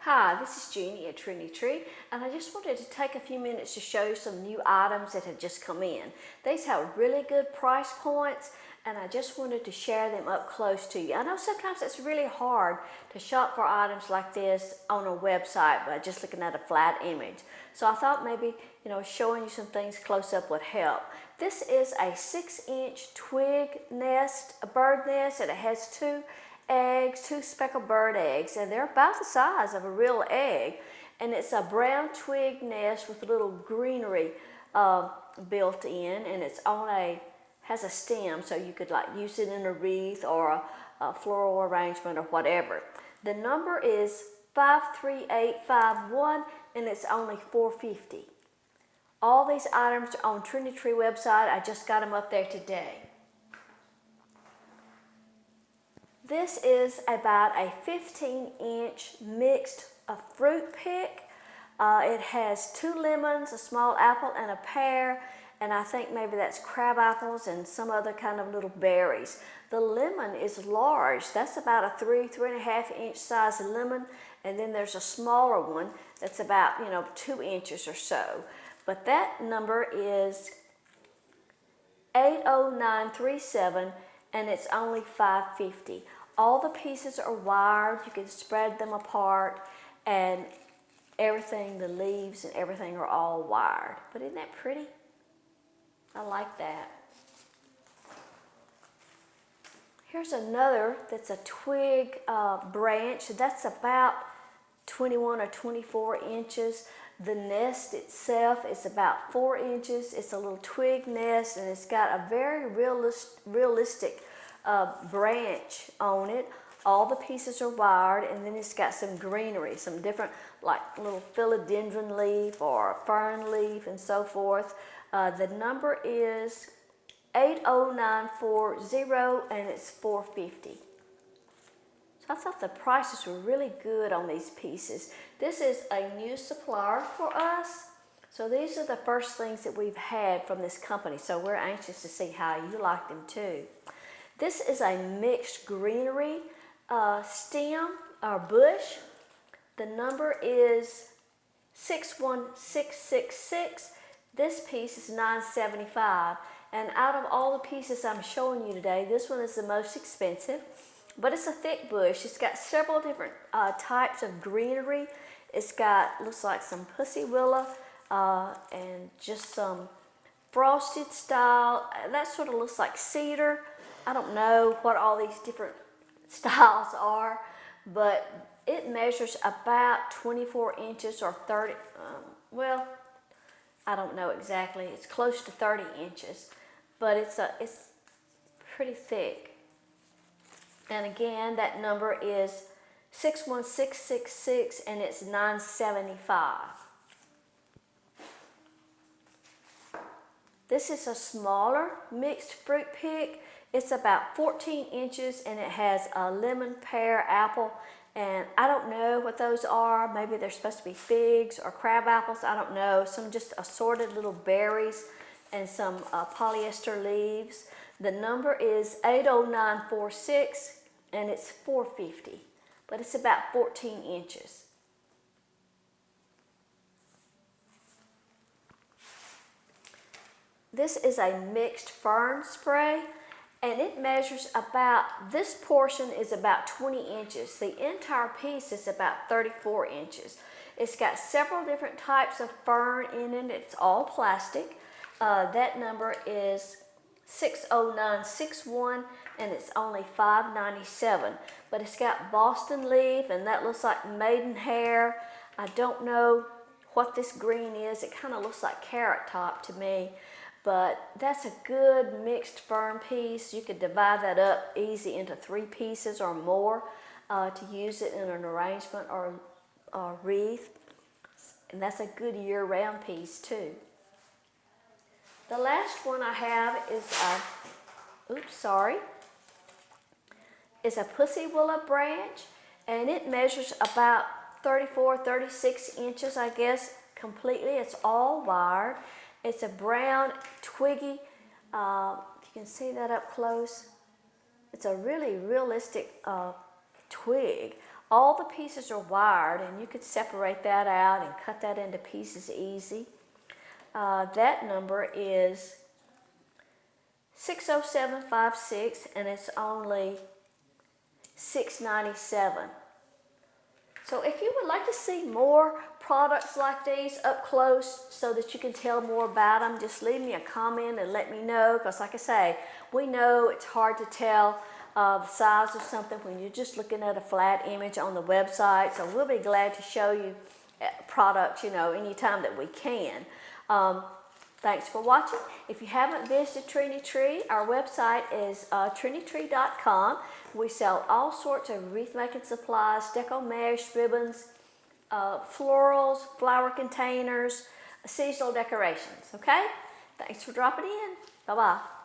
Hi, this is Jeannie at Trendy Tree, and I just wanted to take a few minutes to show you some new items that have just come in. These have really good price points, and I just wanted to share them up close to you. I know sometimes it's really hard to shop for items like this on a website by just looking at a flat image. So I thought maybe, showing you some things close up would help. This is a 6-inch twig nest, a bird nest, and it has two speckled bird eggs, and they're about the size of a real egg. And it's a brown twig nest with a little greenery built in, and it's has a stem, so you could use it in a wreath or a floral arrangement or whatever. The number is 53851, and it's only $4.50. All these items are on Trendy Tree website. I just got them up there today. This is about a 15-inch mixed fruit pick. It has 2 lemons, a small apple, and a pear, and I think maybe that's crab apples and some other kind of little berries. The lemon is large. That's about a 3.5-inch size lemon, and then there's a smaller one that's about 2 inches or so. But that number is 80937, and it's only $5.50. All the pieces are wired. You can spread them apart, and everything, the leaves and everything are all wired. But isn't that pretty? I like that. Here's another that's a twig branch. That's about 21 or 24 inches. The nest itself is about 4 inches. It's a little twig nest, and it's got a very realistic branch on it. All the pieces are wired, and then it's got some greenery, some different little philodendron leaf or fern leaf and so forth. The number is 80940, and it's $4.50. So I thought the prices were really good on these pieces. This is a new supplier for us. So these are the first things that we've had from this company. So we're anxious to see how you like them too. This is a mixed greenery stem or bush. The number is 61666. This piece is $9.75. And out of all the pieces I'm showing you today, this one is the most expensive. But it's a thick bush. It's got several different types of greenery. It's got, looks like some pussy willow and just some frosted style. That sort of looks like cedar. I don't know what all these different styles are, but it measures about 24 inches or 30, well, I don't know exactly. It's close to 30 inches, but it's pretty thick. And again, that number is 61666, and it's $9.75. This is a smaller mixed fruit pick. It's about 14 inches, and it has a lemon, pear, apple, and I don't know what those are. Maybe they're supposed to be figs or crab apples. I don't know. Some just assorted little berries and some polyester leaves. The number is 80946, and it's $4.50, but it's about 14 inches. This is a mixed fern spray, and it measures about, this portion is about 20 inches. The entire piece is about 34 inches. It's got several different types of fern in it. It's all plastic. That number is 60961, and it's only $5.97. But it's got Boston leaf, and that looks like maidenhair. I don't know what this green is. It kind of looks like carrot top to me. But that's a good mixed fern piece. You could divide that up easy into 3 pieces or more to use it in an arrangement or wreath. And that's a good year-round piece too. The last one I have is a pussy willow branch, and it measures about 34, 36 inches, I guess, completely. It's all wired. It's a brown, twiggy, you can see that up close. It's a really realistic twig. All the pieces are wired, and you could separate that out and cut that into pieces easy. That number is 60756, and it's only $6.97. So if you would like to see more products like these up close so that you can tell more about them, just leave me a comment and let me know, because like I say, we know it's hard to tell the size of something when you're just looking at a flat image on the website. So we'll be glad to show you products, anytime that we can. Thanks for watching. If you haven't visited Trendy Tree, our website is trendytree.com. We sell all sorts of wreath making supplies, deco mesh, ribbons, florals, flower containers, seasonal decorations. Okay? Thanks for dropping in. Bye-bye.